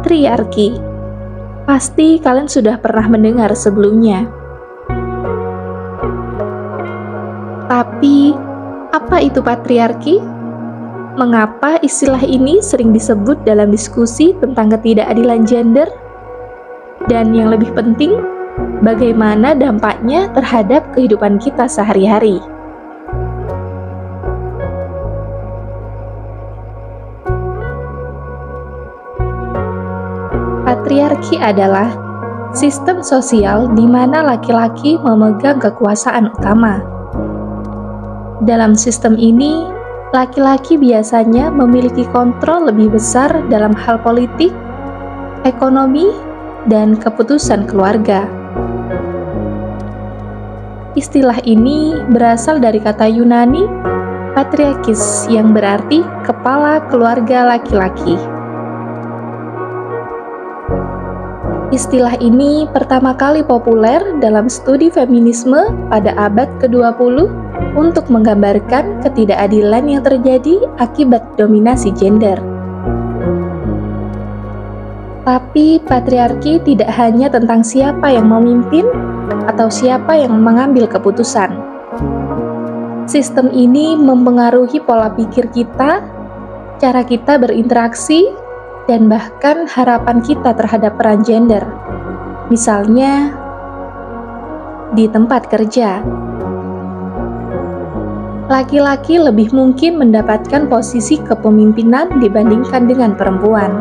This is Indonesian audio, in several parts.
Patriarki. Pasti kalian sudah pernah mendengar sebelumnya. Tapi, apa itu patriarki? Mengapa istilah ini sering disebut dalam diskusi tentang ketidakadilan gender? Dan yang lebih penting, bagaimana dampaknya terhadap kehidupan kita sehari-hari? Patriarki adalah sistem sosial di mana laki-laki memegang kekuasaan utama. Dalam sistem ini, laki-laki biasanya memiliki kontrol lebih besar dalam hal politik, ekonomi, dan keputusan keluarga. Istilah ini berasal dari kata Yunani patriarkis yang berarti kepala keluarga laki-laki. Istilah ini pertama kali populer dalam studi feminisme pada abad ke-20 untuk menggambarkan ketidakadilan yang terjadi akibat dominasi gender. Tapi patriarki tidak hanya tentang siapa yang memimpin atau siapa yang mengambil keputusan. Sistem ini mempengaruhi pola pikir kita, cara kita berinteraksi, dan bahkan harapan kita terhadap peran gender. Misalnya, di tempat kerja, laki-laki lebih mungkin mendapatkan posisi kepemimpinan dibandingkan dengan perempuan.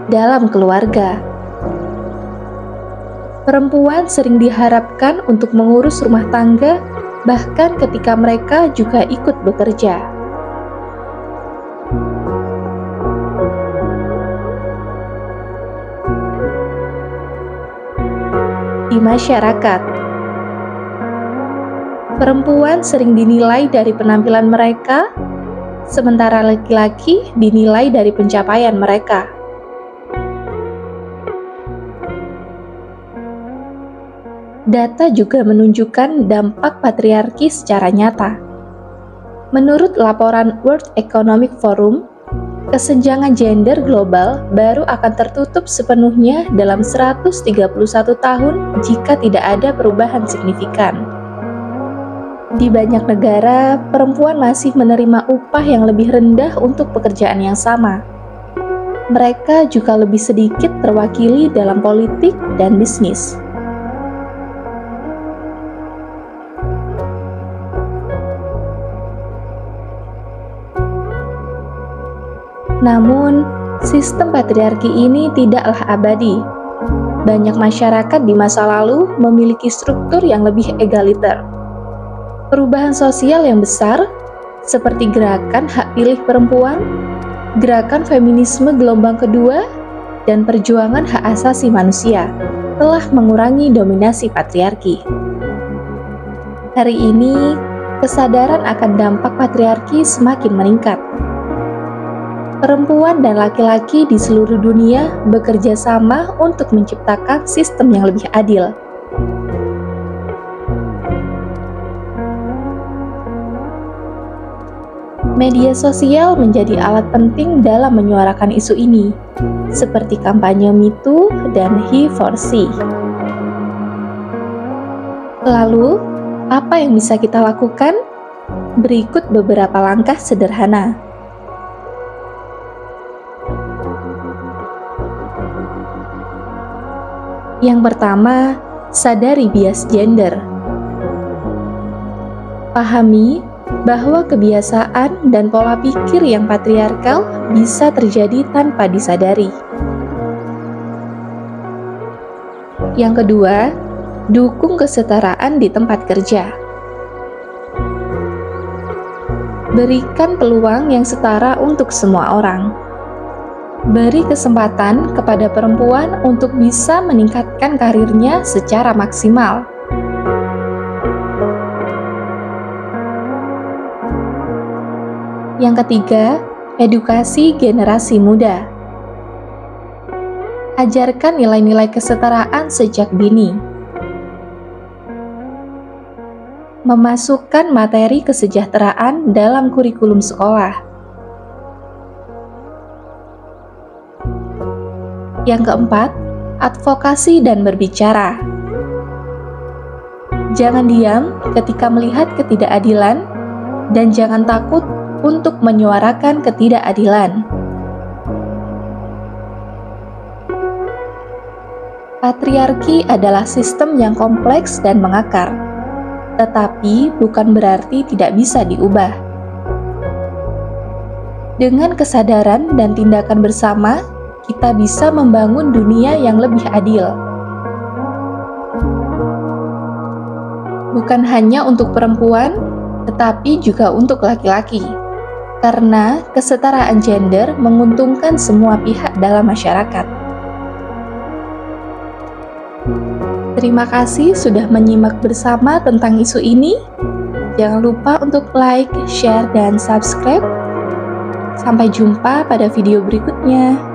Dalam keluarga, perempuan sering diharapkan untuk mengurus rumah tangga, bahkan ketika mereka juga ikut bekerja. Di masyarakat, perempuan sering dinilai dari penampilan mereka, sementara laki-laki dinilai dari pencapaian mereka. Data juga menunjukkan dampak patriarki secara nyata. Menurut laporan World Economic Forum, kesenjangan gender global baru akan tertutup sepenuhnya dalam 131 tahun jika tidak ada perubahan signifikan. Di banyak negara, perempuan masih menerima upah yang lebih rendah untuk pekerjaan yang sama. Mereka juga lebih sedikit terwakili dalam politik dan bisnis. Namun, sistem patriarki ini tidaklah abadi. Banyak masyarakat di masa lalu memiliki struktur yang lebih egaliter. Perubahan sosial yang besar, seperti gerakan hak pilih perempuan, gerakan feminisme gelombang kedua, dan perjuangan hak asasi manusia, telah mengurangi dominasi patriarki. Hari ini, kesadaran akan dampak patriarki semakin meningkat. Perempuan dan laki-laki di seluruh dunia bekerja sama untuk menciptakan sistem yang lebih adil. Media sosial menjadi alat penting dalam menyuarakan isu ini, seperti kampanye Me Too dan He4She. Lalu, apa yang bisa kita lakukan? Berikut beberapa langkah sederhana. Yang pertama, sadari bias gender. Pahami bahwa kebiasaan dan pola pikir yang patriarkal bisa terjadi tanpa disadari. Yang kedua, dukung kesetaraan di tempat kerja. Berikan peluang yang setara untuk semua orang. Beri kesempatan kepada perempuan untuk bisa meningkatkan karirnya secara maksimal. Yang ketiga, edukasi generasi muda. Ajarkan nilai-nilai kesetaraan sejak dini. Memasukkan materi kesejahteraan dalam kurikulum sekolah. Yang keempat, advokasi dan berbicara. Jangan diam ketika melihat ketidakadilan, dan jangan takut untuk menyuarakan ketidakadilan. Patriarki adalah sistem yang kompleks dan mengakar, tetapi bukan berarti tidak bisa diubah. Dengan kesadaran dan tindakan bersama, kita bisa membangun dunia yang lebih adil. Bukan hanya untuk perempuan, tetapi juga untuk laki-laki. Karena kesetaraan gender menguntungkan semua pihak dalam masyarakat. Terima kasih sudah menyimak bersama tentang isu ini. Jangan lupa untuk like, share, dan subscribe. Sampai jumpa pada video berikutnya.